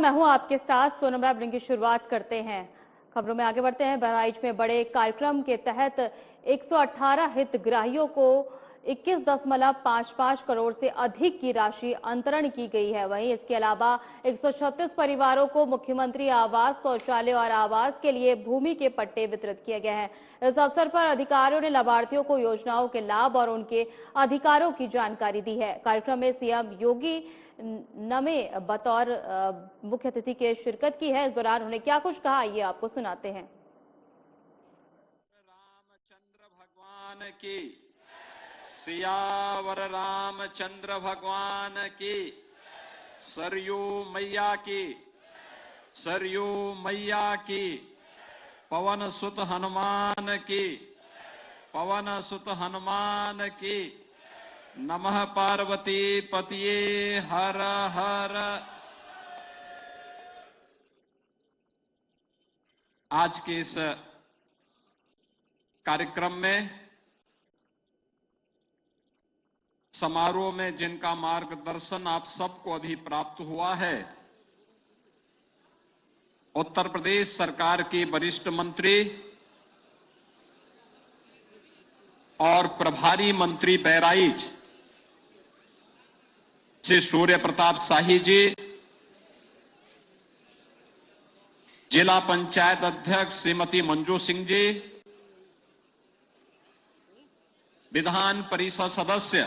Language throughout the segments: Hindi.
मैं हूं आपके साथ सोनम। बुलेटिन की शुरुआत करते हैं। खबरों में आगे बढ़ते हैं। बहराइच में बड़े कार्यक्रम के तहत 118 हितग्राहियों को 21.55 करोड़ से अधिक की राशि अंतरण की गई है। वहीं इसके अलावा 136 परिवारों को मुख्यमंत्री आवास, शौचालय और आवास के लिए भूमि के पट्टे वितरित किए गए हैं। इस अवसर पर अधिकारियों ने लाभार्थियों को योजनाओं के लाभ और उनके अधिकारों की जानकारी दी है। कार्यक्रम में सीएम योगी नमे बतौर मुख्य अतिथि के शिरकत की है। इस दौरान उन्होंने क्या कुछ कहा, ये आपको सुनाते हैं। रामचंद्र भगवान की, सियावर रामचंद्र भगवान की, सरयू मैया की, सरयू मैया की, पवन सुत हनुमान की, पवन सुत हनुमान की, नमः पार्वती पतिये हर हर। आज के इस कार्यक्रम में समारोह में जिनका मार्गदर्शन आप सबको अभी प्राप्त हुआ है, उत्तर प्रदेश सरकार की वरिष्ठ मंत्री और प्रभारी मंत्री बहराइच श्री सूर्य प्रताप शाही जी, जिला पंचायत अध्यक्ष श्रीमती मंजू सिंह जी, विधान परिषद सदस्य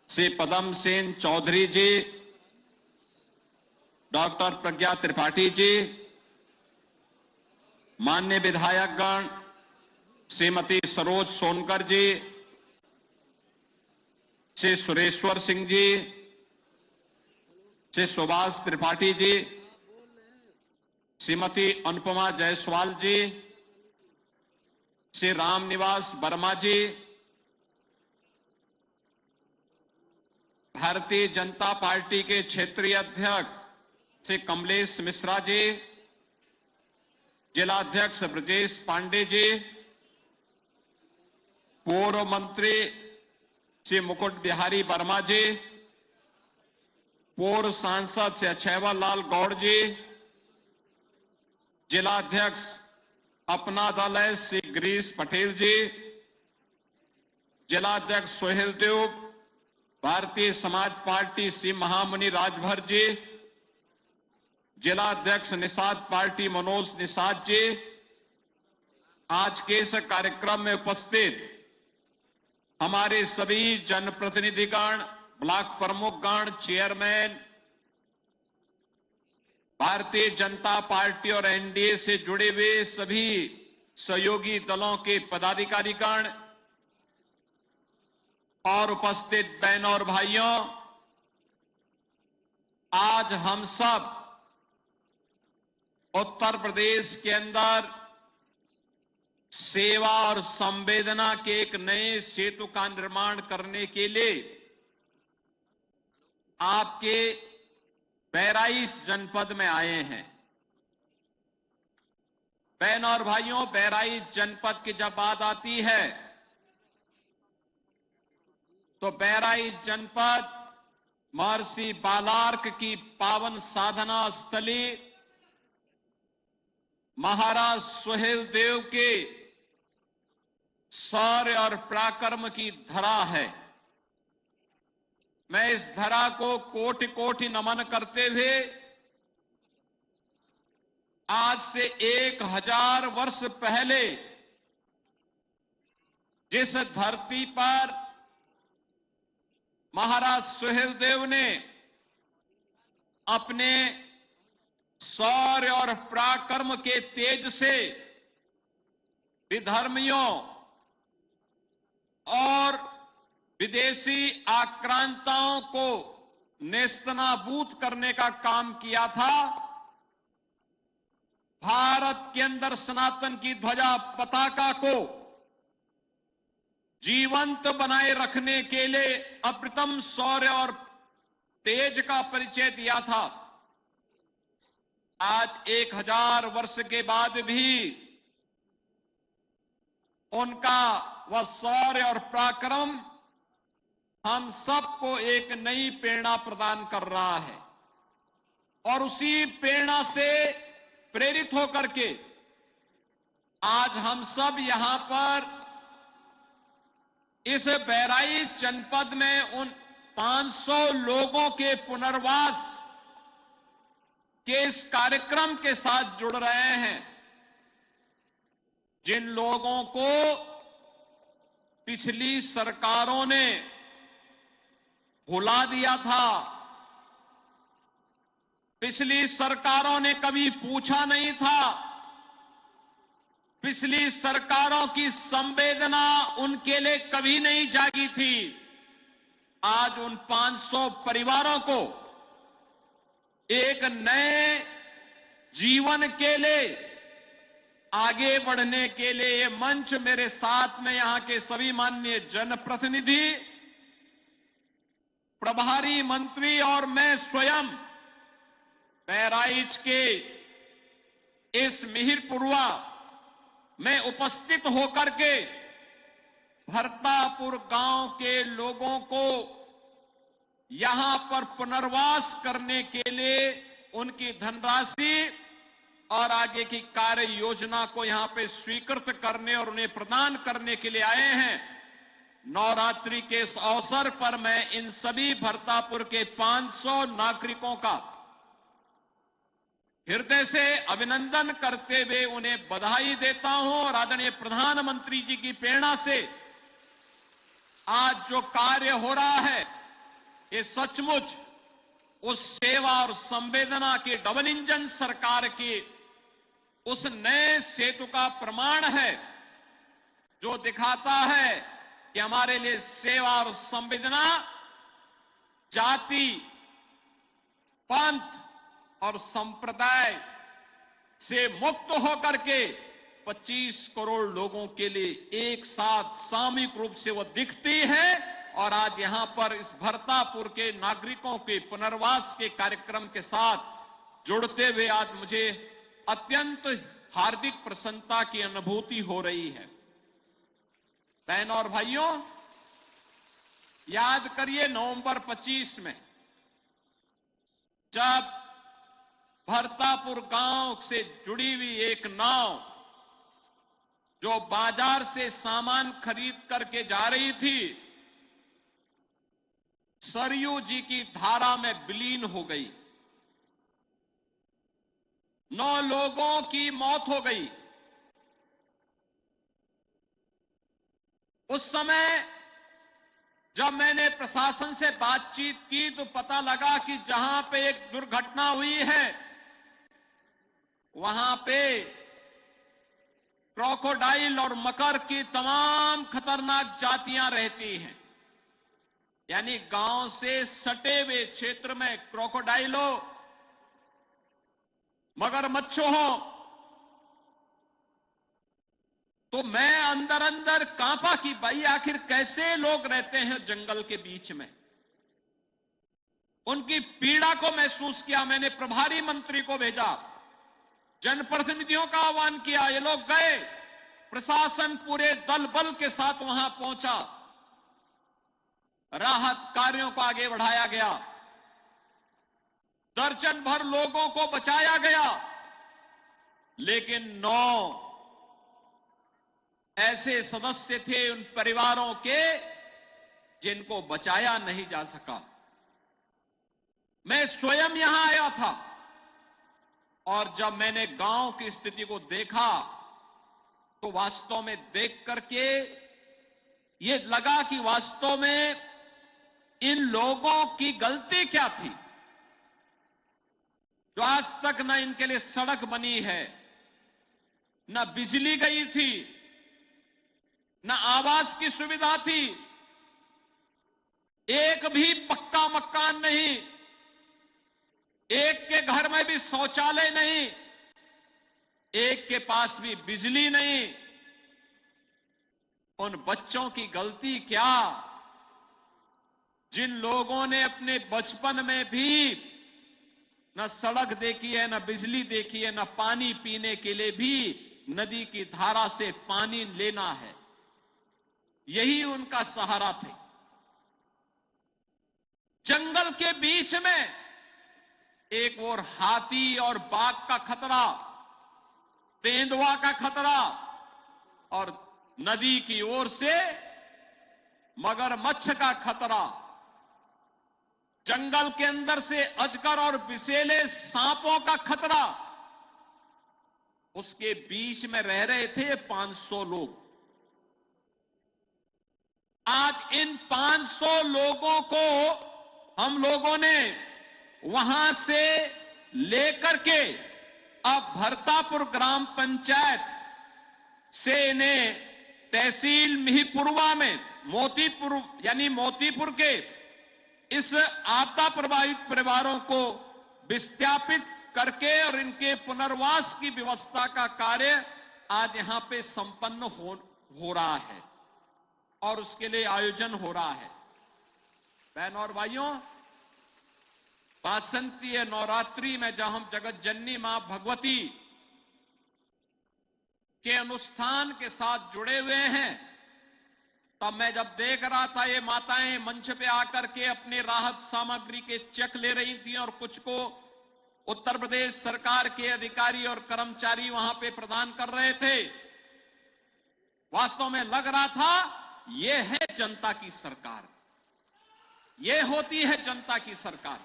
श्री पदम सेन चौधरी जी, डॉक्टर प्रज्ञा त्रिपाठी जी, माननीय विधायकगण श्रीमती सरोज सोनकर जी, श्री सुरेश्वर सिंह जी, श्री सुभाष त्रिपाठी जी, श्रीमती अनुपमा जायसवाल जी, श्री रामनिवास वर्मा जी, भारतीय जनता पार्टी के क्षेत्रीय अध्यक्ष श्री कमलेश मिश्रा जी, जिलाध्यक्ष ब्रजेश पांडे जी, पूर्व मंत्री श्री मुकुट बिहारी वर्मा जी, पूर्व सांसद श्री अक्षयवर लाल गौड़ जी, जिलाध्यक्ष अपना दल है श्री गिरीश पटेल जी, जिलाध्यक्ष सोहेल देव, भारतीय समाज पार्टी श्री महामुनि राजभर जी, जिलाध्यक्ष निषाद पार्टी मनोज निषाद जी, आज के इस कार्यक्रम में उपस्थित हमारे सभी जनप्रतिनिधिगण, block प्रमुखगण, chairman, Bharatiya Janata party और एनडीए से जुड़े हुए सभी सहयोगी दलों के पदाधिकारीगण और उपस्थित बहनों और भाइयों, आज हम सब उत्तर प्रदेश के अंदर सेवा और संवेदना के एक नए सेतु का निर्माण करने के लिए आपके बहराइच जनपद में आए हैं। बहनों और भाइयों, बहराइच जनपद की जब बात आती है तो बहराइच जनपद महर्षि बालार्क की पावन साधना स्थली, महाराज सुहेल देव के शौर्य और पराक्रम की धरा है। मैं इस धरा को कोटि कोटि नमन करते हुए आज से 1000 वर्ष पहले जिस धरती पर महाराज सुहेल देव ने अपने शौर्य और पराक्रम के तेज से विधर्मियों और विदेशी आक्रांताओं को नेस्तनाबूद करने का काम किया था, भारत के अंदर सनातन की ध्वजा पताका को जीवंत बनाए रखने के लिए अप्रतिम शौर्य और तेज का परिचय दिया था। आज 1000 वर्ष के बाद भी उनका वह शौर्य और पराक्रम हम सबको एक नई प्रेरणा प्रदान कर रहा है। और उसी प्रेरणा से प्रेरित होकर के आज हम सब यहां पर इस बहराइच जनपद में उन 500 लोगों के पुनर्वास के इस कार्यक्रम के साथ जुड़ रहे हैं, जिन लोगों को पिछली सरकारों ने भुला दिया था, पिछली सरकारों ने कभी पूछा नहीं था, पिछली सरकारों की संवेदना उनके लिए कभी नहीं जागी थी। आज उन 500 परिवारों को एक नए जीवन के लिए आगे बढ़ने के लिए ये मंच मेरे साथ में यहां के सभी माननीय जनप्रतिनिधि, प्रभारी मंत्री और मैं स्वयं बहराइच के इस मिहिरपुरवा में उपस्थित होकर के भरतापुर गांव के लोगों को यहां पर पुनर्वास करने के लिए उनकी धनराशि और आगे की कार्य योजना को यहां पे स्वीकृत करने और उन्हें प्रदान करने के लिए आए हैं। नवरात्रि के इस अवसर पर मैं इन सभी भरतापुर के 500 नागरिकों का हृदय से अभिनंदन करते हुए उन्हें बधाई देता हूं और आदरणीय प्रधानमंत्री जी की प्रेरणा से आज जो कार्य हो रहा है, ये सचमुच उस सेवा और संवेदना की डबल इंजन सरकार की उस नए सेतु का प्रमाण है, जो दिखाता है कि हमारे लिए सेवा और संवेदना जाति, पंथ और संप्रदाय से मुक्त होकर के 25 करोड़ लोगों के लिए एक साथ सामूहिक रूप से वो दिखती है। और आज यहां पर इस भरतापुर के नागरिकों के पुनर्वास के कार्यक्रम के साथ जुड़ते हुए आज मुझे अत्यंत हार्दिक प्रसन्नता की अनुभूति हो रही है। बहनों और भाइयों, याद करिए नवंबर 25 में जब भरतापुर गांव से जुड़ी हुई एक नाव जो बाजार से सामान खरीद करके जा रही थी, सरयू जी की धारा में विलीन हो गई। 9 लोगों की मौत हो गई। उस समय जब मैंने प्रशासन से बातचीत की तो पता लगा कि जहां पे एक दुर्घटना हुई है, वहां पे क्रोकोडाइल और मकर की तमाम खतरनाक जातियां रहती हैं। यानी गांव से सटे हुए क्षेत्र में क्रोकोडाइल हो, मगरमच्छ हो, तो मैं अंदर अंदर कांपा कि भाई आखिर कैसे लोग रहते हैं जंगल के बीच में। उनकी पीड़ा को महसूस किया। मैंने प्रभारी मंत्री को भेजा, जनप्रतिनिधियों का आह्वान किया, ये लोग गए, प्रशासन पूरे दल बल के साथ वहां पहुंचा, राहत कार्यों को आगे बढ़ाया गया, दर्जन भर लोगों को बचाया गया, लेकिन 9 ऐसे सदस्य थे उन परिवारों के जिनको बचाया नहीं जा सका। मैं स्वयं यहां आया था और जब मैंने गांव की स्थिति को देखा तो वास्तव में देख करके ये लगा कि वास्तव में इन लोगों की गलती क्या थी जो आज तक न इनके लिए सड़क बनी है, न बिजली गई थी, न आवास की सुविधा थी, एक भी पक्का मकान नहीं, एक के घर में भी शौचालय नहीं, एक के पास भी बिजली नहीं। उन बच्चों की गलती क्या, जिन लोगों ने अपने बचपन में भी न सड़क देखी है, न बिजली देखी है, न पानी पीने के लिए भी नदी की धारा से पानी लेना है, यही उनका सहारा थे। जंगल के बीच में एक ओर हाथी और बाघ का खतरा, तेंदुआ का खतरा, और नदी की ओर से मगरमच्छ का खतरा, जंगल के अंदर से अजगर और विषैले सांपों का खतरा, उसके बीच में रह रहे थे 500 लोग। आज इन 500 लोगों को हम लोगों ने वहां से लेकर के अब भरतापुर ग्राम पंचायत से इन्हें तहसील मिहीपुरवा में मोतीपुर के इस आपदा प्रभावित परिवारों को विस्थापित करके और इनके पुनर्वास की व्यवस्था का कार्य आज यहां पे संपन्न हो रहा है और उसके लिए आयोजन हो रहा है। बहनों और भाइयों, वासंतीय नवरात्रि में जब हम जगत जननी मां भगवती के अनुष्ठान के साथ जुड़े हुए हैं, तब मैं जब देख रहा था ये माताएं मंच पे आकर के अपनी राहत सामग्री के चेक ले रही थी और कुछ को उत्तर प्रदेश सरकार के अधिकारी और कर्मचारी वहां पे प्रदान कर रहे थे, वास्तव में लग रहा था ये है जनता की सरकार, ये होती है जनता की सरकार।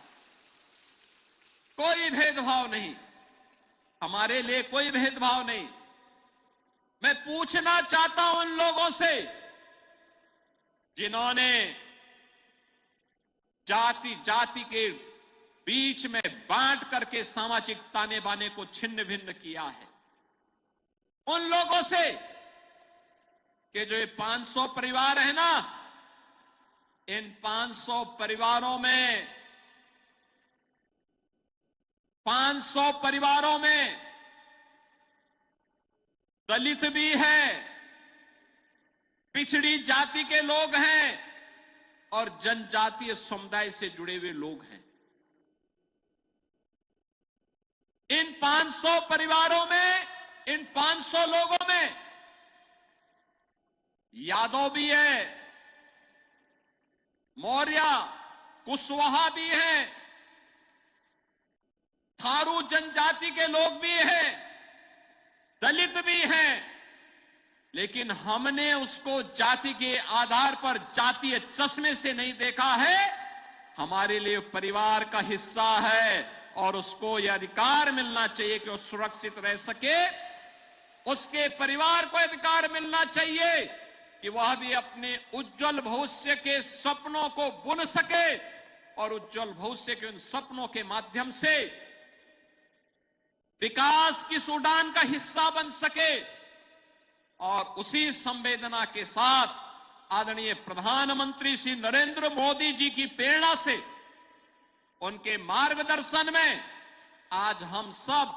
कोई भेदभाव नहीं, हमारे लिए कोई भेदभाव नहीं। मैं पूछना चाहता हूं उन लोगों से जिन्होंने जाति जाति के बीच में बांट करके सामाजिक ताने बाने को छिन्न भिन्न किया है, उन लोगों से कि जो ये 500 परिवार है ना, इन 500 परिवारों में 500 परिवारों में दलित भी है, पिछड़ी जाति के लोग हैं और जनजातीय समुदाय से जुड़े हुए लोग हैं। इन 500 परिवारों में, इन 500 लोगों में यादव भी है, मौर्य, कुशवाहा भी है, थारू जनजाति के लोग भी हैं, दलित भी हैं, लेकिन हमने उसको जाति के आधार पर जातीय चश्मे से नहीं देखा है। हमारे लिए परिवार का हिस्सा है और उसको यह अधिकार मिलना चाहिए कि वो सुरक्षित रह सके, उसके परिवार को अधिकार मिलना चाहिए कि वह भी अपने उज्जवल भविष्य के सपनों को बुन सके और उज्जवल भविष्य के उन सपनों के माध्यम से विकास की इस उड़ान का हिस्सा बन सके। और उसी संवेदना के साथ आदरणीय प्रधानमंत्री श्री नरेंद्र मोदी जी की प्रेरणा से, उनके मार्गदर्शन में आज हम सब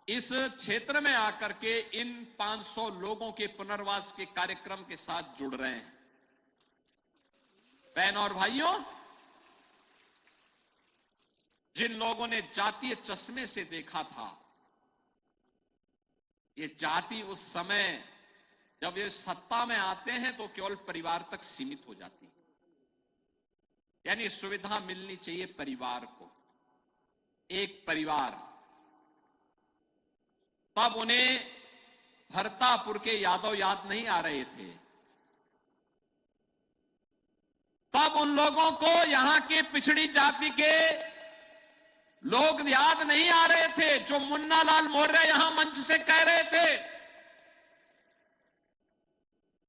इस क्षेत्र में आकर के इन 500 लोगों के पुनर्वास के कार्यक्रम के साथ जुड़ रहे हैं। बहनों और भाइयों, जिन लोगों ने जातीय चश्मे से देखा था, ये जाति उस समय जब ये सत्ता में आते हैं तो केवल परिवार तक सीमित हो जाती है, यानी सुविधा मिलनी चाहिए परिवार को, एक परिवार। तब उन्हें भरतापुर के यादव याद नहीं आ रहे थे, तब उन लोगों को यहां के पिछड़ी जाति के लोग याद नहीं आ रहे थे जो मुन्ना लाल मौर्य यहां मंच से कह रहे थे।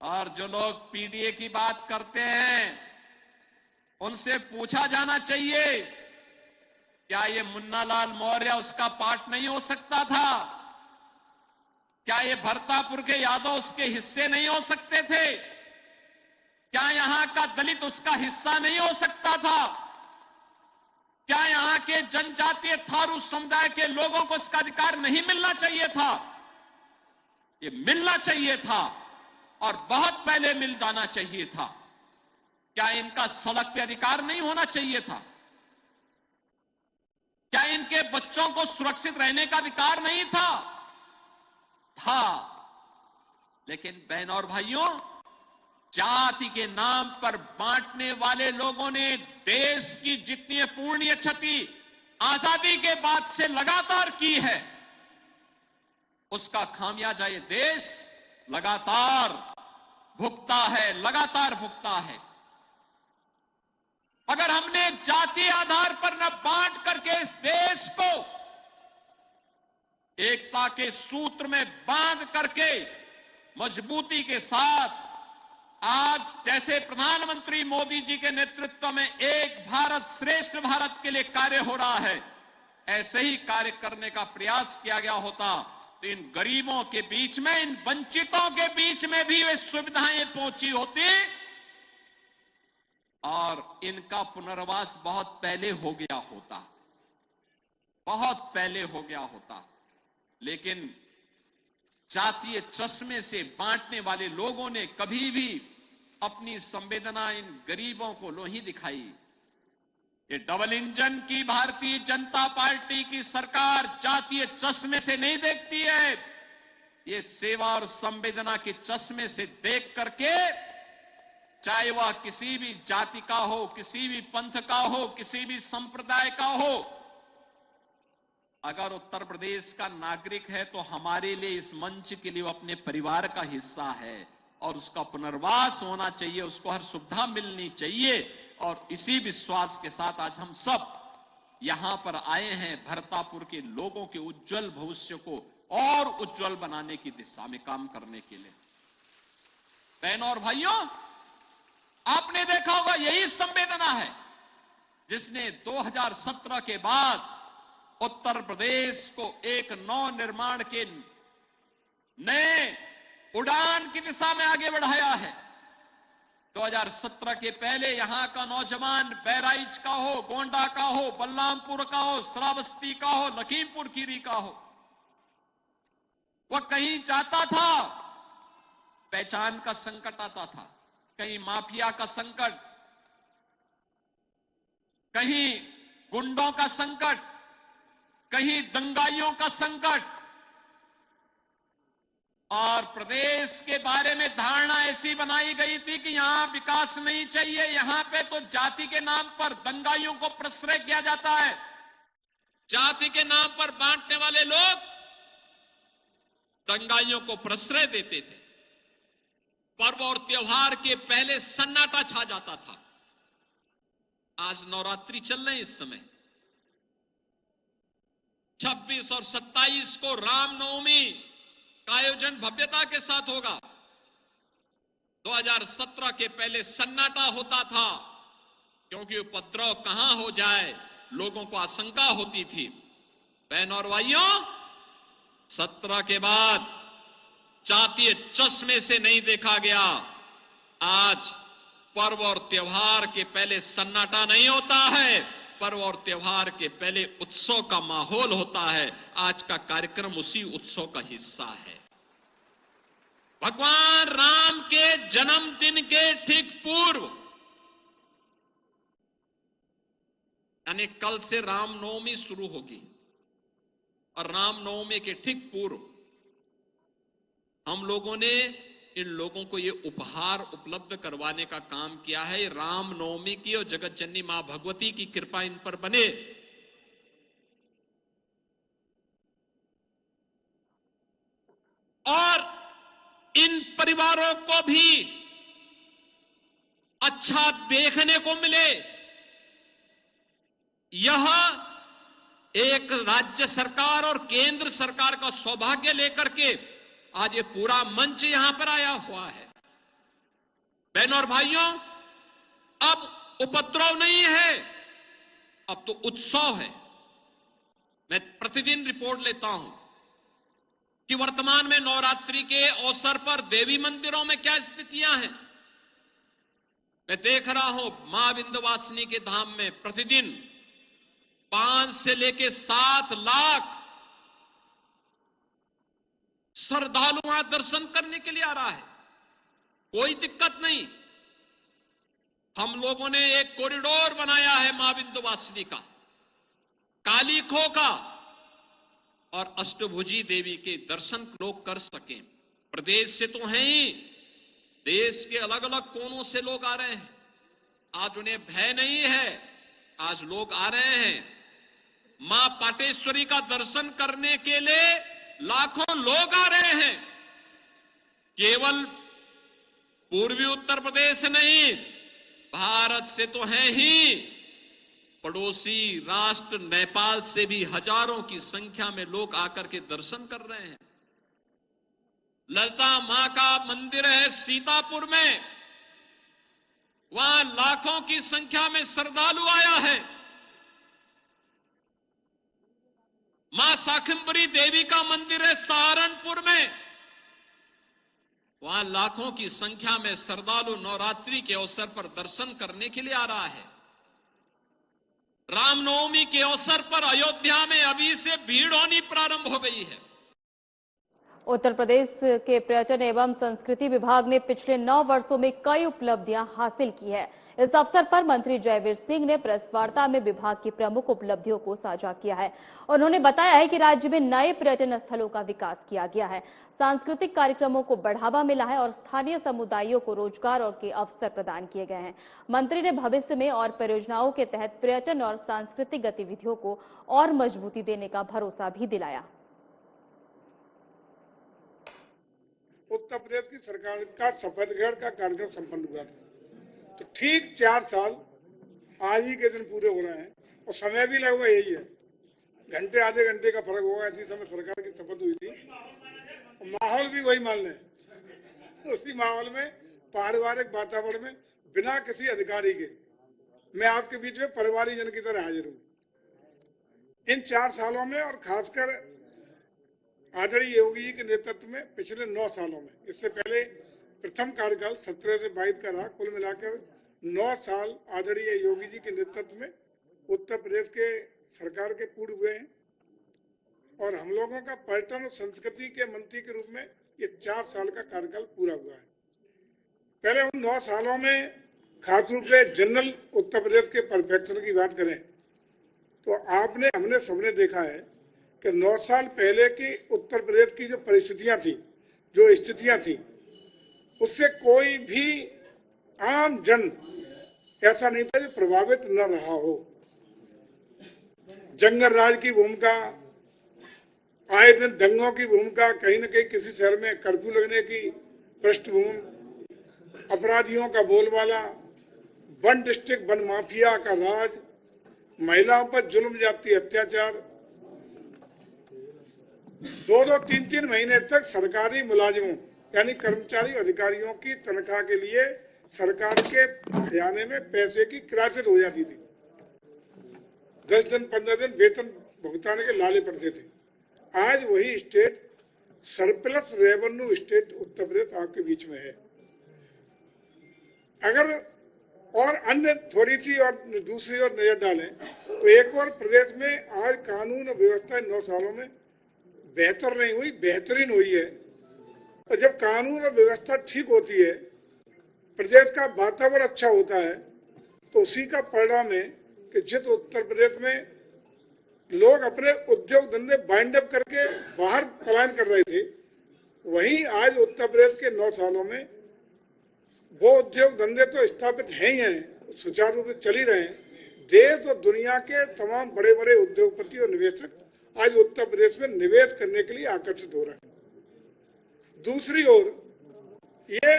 और जो लोग पीडीए की बात करते हैं उनसे पूछा जाना चाहिए, क्या ये मुन्ना लाल मौर्य उसका पार्ट नहीं हो सकता था? क्या ये भरतापुर के यादव उसके हिस्से नहीं हो सकते थे? क्या यहां का दलित उसका हिस्सा नहीं हो सकता था? क्या यहां के जनजातीय थारू समुदाय के लोगों को इसका अधिकार नहीं मिलना चाहिए था? ये मिलना चाहिए था और बहुत पहले मिल जाना चाहिए था। क्या इनका सड़क पे अधिकार नहीं होना चाहिए था? क्या इनके बच्चों को सुरक्षित रहने का अधिकार नहीं था? था। लेकिन बहनों और भाइयों, जाति के नाम पर बांटने वाले लोगों ने देश की जितनी पुण्य क्षति आजादी के बाद से लगातार की है, उसका खामियाजा ये देश लगातार भुगता है, लगातार भुगता है। अगर हमने जातीय आधार पर न बांट करके इस देश को एकता के सूत्र में बांध करके मजबूती के साथ आज जैसे प्रधानमंत्री मोदी जी के नेतृत्व में एक भारत श्रेष्ठ भारत के लिए कार्य हो रहा है, ऐसे ही कार्य करने का प्रयास किया गया होता तो इन गरीबों के बीच में, इन वंचितों के बीच में भी वे सुविधाएं पहुंची होती और इनका पुनर्वास बहुत पहले हो गया होता, बहुत पहले हो गया होता। लेकिन जातीय चश्मे से बांटने वाले लोगों ने कभी भी अपनी संवेदना इन गरीबों को नहीं दिखाई। ये डबल इंजन की भारतीय जनता पार्टी की सरकार जातीय चश्मे से नहीं देखती है, ये सेवा और संवेदना के चश्मे से देख करके, चाहे वह किसी भी जाति का हो, किसी भी पंथ का हो, किसी भी संप्रदाय का हो, अगर उत्तर प्रदेश का नागरिक है तो हमारे लिए इस मंच के लिए वो अपने परिवार का हिस्सा है और उसका पुनर्वास होना चाहिए, उसको हर सुविधा मिलनी चाहिए। और इसी विश्वास के साथ आज हम सब यहां पर आए हैं भरतापुर के लोगों के उज्जवल भविष्य को और उज्जवल बनाने की दिशा में काम करने के लिए। बहनों और भाइयों, आपने देखा होगा यही संवेदना है जिसने 2017 के बाद उत्तर प्रदेश को एक नव निर्माण के नए उड़ान की दिशा में आगे बढ़ाया है। 2017 के पहले यहां का नौजवान बहराइच का हो, गोंडा का हो, बलरामपुर का हो, श्रावस्ती का हो, लखीमपुर खीरी का हो, वह कहीं जाता था, पहचान का संकट आता था, कहीं माफिया का संकट, कहीं गुंडों का संकट, कहीं दंगाइयों का संकट, और प्रदेश के बारे में धारणा ऐसी बनाई गई थी कि यहां विकास नहीं चाहिए, यहां पे तो जाति के नाम पर दंगाइयों को प्रश्रय किया जाता है। जाति के नाम पर बांटने वाले लोग दंगाइयों को प्रश्रय देते थे। पर्व और त्योहार के पहले सन्नाटा छा जाता था। आज नवरात्रि चल रहे इस समय, 26 और 27 को रामनवमी का आयोजन भव्यता के साथ होगा। 2017 के पहले सन्नाटा होता था क्योंकि उपद्रव कहां हो जाए लोगों को आशंका होती थी। बहनों और भाइयों, 17 के बाद जातीय चश्मे से नहीं देखा गया। आज पर्व और त्योहार के पहले सन्नाटा नहीं होता है, पर्व और त्योहार के पहले उत्सव का माहौल होता है। आज का कार्यक्रम उसी उत्सव का हिस्सा है। भगवान राम के जन्मदिन के ठीक पूर्व, यानी कल से रामनवमी शुरू होगी और रामनवमी के ठीक पूर्व हम लोगों ने इन लोगों को ये उपहार उपलब्ध करवाने का काम किया है। रामनवमी की और जगत जननी मां भगवती की कृपा इन पर बने। और इन परिवारों को भी अच्छा देखने को मिले, यह एक राज्य सरकार और केंद्र सरकार का सौभाग्य लेकर के आज ये पूरा मंच यहां पर आया हुआ है। बहनों और भाइयों, अब उपद्रव नहीं है, अब तो उत्सव है। मैं प्रतिदिन रिपोर्ट लेता हूं कि वर्तमान में नवरात्रि के अवसर पर देवी मंदिरों में क्या स्थितियां हैं। मैं देख रहा हूं मां विंध्यवासिनी के धाम में प्रतिदिन 5 से लेकर 7 लाख श्रद्धालु वहां दर्शन करने के लिए आ रहा है। कोई दिक्कत नहीं। हम लोगों ने एक कॉरिडोर बनाया है मां विंध्यवासिनी का, काली खो का, और अष्टभुजी देवी के दर्शन लोग कर सकें। प्रदेश से तो हैं ही, देश के अलग अलग कोनों से लोग आ रहे हैं। आज उन्हें भय नहीं है, आज लोग आ रहे हैं। मां पाटेश्वरी का दर्शन करने के लिए लाखों लोग आ रहे हैं। केवल पूर्वी उत्तर प्रदेश नहीं, भारत से तो है ही, पड़ोसी राष्ट्र नेपाल से भी हजारों की संख्या में लोग आकर के दर्शन कर रहे हैं। ललिता मां का मंदिर है सीतापुर में, वहां लाखों की संख्या में श्रद्धालु आया है। मां शाकंभरी देवी का मंदिर है सहारनपुर में, वहां लाखों की संख्या में श्रद्धालु नवरात्रि के अवसर पर दर्शन करने के लिए आ रहा है। रामनवमी के अवसर पर अयोध्या में अभी से भीड़ होनी प्रारंभ हो गई है। उत्तर प्रदेश के पर्यटन एवं संस्कृति विभाग ने पिछले 9 वर्षों में कई उपलब्धियां हासिल की है। इस अवसर पर मंत्री जयवीर सिंह ने प्रेस वार्ता में विभाग की प्रमुख उपलब्धियों को साझा किया है। उन्होंने बताया है कि राज्य में नए पर्यटन स्थलों का विकास किया गया है, सांस्कृतिक कार्यक्रमों को बढ़ावा मिला है और स्थानीय समुदायों को रोजगार और के अवसर प्रदान किए गए हैं। मंत्री ने भविष्य में और परियोजनाओं के तहत पर्यटन और सांस्कृतिक गतिविधियों को और मजबूती देने का भरोसा भी दिलाया। उत्तर प्रदेश की सरकार का शपथ ग्रहण का कार्यक्रम संपन्न हुआ था, तो ठीक 4 साल आज ही के दिन पूरे हो रहे हैं और समय भी लगभग यही है, घंटे आधे घंटे का फर्क होगा। इसी समय सरकार की शपथ हुई थी और माहौल भी वही मान लें। उसी माहौल में पारिवारिक वातावरण में बिना किसी अधिकारी के मैं आपके बीच में परिवारी जन की तरह हाजिर हूँ। इन 4 सालों में और खासकर आदरणीय योगी जी के नेतृत्व में पिछले 9 सालों में, इससे पहले प्रथम कार्यकाल 17 से 22 का रहा, कुल मिलाकर 9 साल आदरणीय योगी जी के नेतृत्व में उत्तर प्रदेश के सरकार के पूर्ण हुए हैं और हम लोगों का पर्यटन और संस्कृति के मंत्री के रूप में ये 4 साल का कार्यकाल पूरा हुआ है। पहले उन 9 सालों में खास रूप से जनरल उत्तर प्रदेश के परफेक्शन की बात करें तो हमने सबने देखा है कि 9 साल पहले की उत्तर प्रदेश की जो परिस्थितियां थी, जो स्थितियां थी, उससे कोई भी आम जन ऐसा नहीं था जो प्रभावित न रहा हो। जंगल राज की भूमिका, आए दिन दंगों की भूमिका, कहीं न कहीं किसी शहर में कर्फ्यू लगने की पृष्ठभूमि, अपराधियों का बोलबाला, वन डिस्ट्रिक्ट वन माफिया का राज, महिलाओं पर जुल्म जाती अत्याचार, 2-2, 3-3 महीने तक सरकारी मुलाजिमों यानी कर्मचारी अधिकारियों की तनख्वाह के लिए सरकार के खजाने में पैसे की किराचत हो जाती थी। 10 दिन 15 दिन वेतन भुगताने के लाले पड़ते थे। आज वही state surplus revenue state Uttar Pradesh आपके बीच में है। अगर और अन्य थोड़ी सी और दूसरी ओर नजर डालें तो एक और प्रदेश में आज कानून और व्यवस्था 9 सालों में बेहतर नहीं हुई, बेहतरीन हुई है। और जब कानून और व्यवस्था ठीक होती है, प्रदेश का वातावरण अच्छा होता है, तो उसी का परिणाम है कि जिस उत्तर प्रदेश में लोग अपने उद्योग धंधे बाइंड अप करके बाहर पलायन कर रहे थे, वहीं आज उत्तर प्रदेश के 9 सालों में वो उद्योग धंधे तो स्थापित हैं ही हैं, सुचारू रूप से चल ही रहे हैं। देश और दुनिया के तमाम बड़े बड़े उद्योगपति और निवेशक आज उत्तर प्रदेश में निवेश करने के लिए आकर्षित हो रहे हैं। दूसरी ओर ये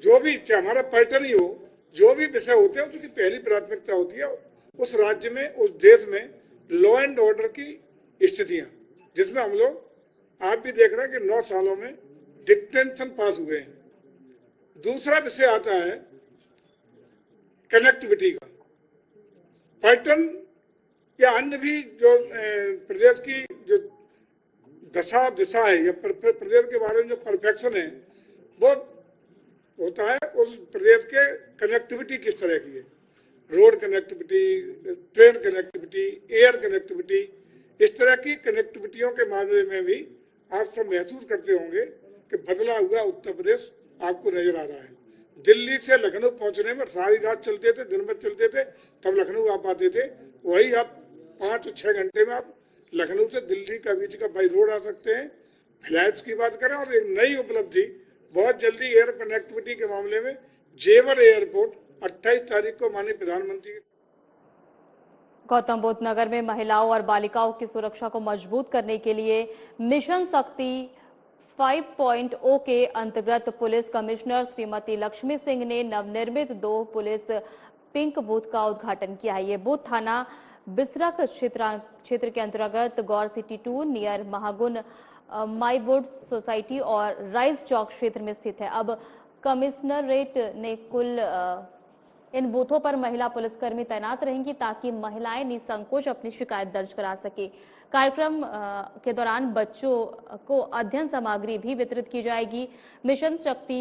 जो भी, चाहे हमारा पर्यटन ही हो, जो भी विषय होते हैं उसकी पहली प्राथमिकता होती है उस राज्य में, उस देश में लॉ एंड ऑर्डर की स्थितियां, जिसमें हम लोग आप भी देख रहे हैं कि 9 सालों में डिक्टेंशन पास हुए हैं। दूसरा विषय आता है कनेक्टिविटी का। पर्यटन या अन्य भी जो प्रदेश की जो दिशा है या प्रदेश के बारे में जो परफेक्शन है वो होता है उस प्रदेश के कनेक्टिविटी किस तरह की है, road connectivity, train connectivity, air connectivity, इस तरह की कनेक्टिविटियों के मामले में भी आप सब महसूस करते होंगे कि बदला हुआ उत्तर प्रदेश आपको नजर आ रहा है। दिल्ली से लखनऊ पहुंचने में सारी रात चलते थे, दिन भर चलते थे, तब लखनऊ आ पाते थे। वही आप 5-6 घंटे में आप लखनऊ से दिल्ली का बीच का बाई रोड आ सकते हैं। फ्लाइट्स की बात करें और एक नई उपलब्धि बहुत जल्दी एयर कनेक्टिविटी के मामले में जेवर एयरपोर्ट 28 तारीख को माननीय प्रधानमंत्री गौतम बुद्ध नगर में महिलाओं और बालिकाओं की सुरक्षा को मजबूत करने के लिए मिशन शक्ति 5.0 के अंतर्गत पुलिस कमिश्नर श्रीमती लक्ष्मी सिंह ने नवनिर्मित 2 पुलिस पिंक बूथ का उद्घाटन किया है। ये बूथ थाना बिसरख क्षेत्र के अंतर्गत गौर सिटी 2 नियर महागुन माईवुड सोसाइटी और राइस चौक क्षेत्र में स्थित है। अब कमिश्नरेट ने कुल इन बूथों पर महिला पुलिसकर्मी तैनात रहेंगी ताकि महिलाएं निसंकोच अपनी शिकायत दर्ज करा सके। कार्यक्रम के दौरान बच्चों को अध्ययन सामग्री भी वितरित की जाएगी। मिशन शक्ति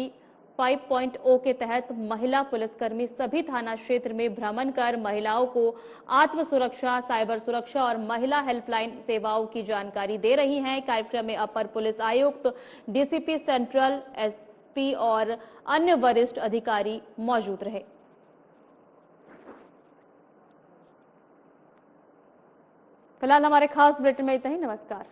5.0 के तहत महिला पुलिसकर्मी सभी थाना क्षेत्र में भ्रमण कर महिलाओं को आत्म सुरक्षा, साइबर सुरक्षा और महिला हेल्पलाइन सेवाओं की जानकारी दे रही हैं। कार्यक्रम में अपर पुलिस आयुक्त, डीसीपी सेंट्रल, एसपी और अन्य वरिष्ठ अधिकारी मौजूद रहे। फिलहाल हमारे खास बुलेटिन में इतना ही। नमस्कार।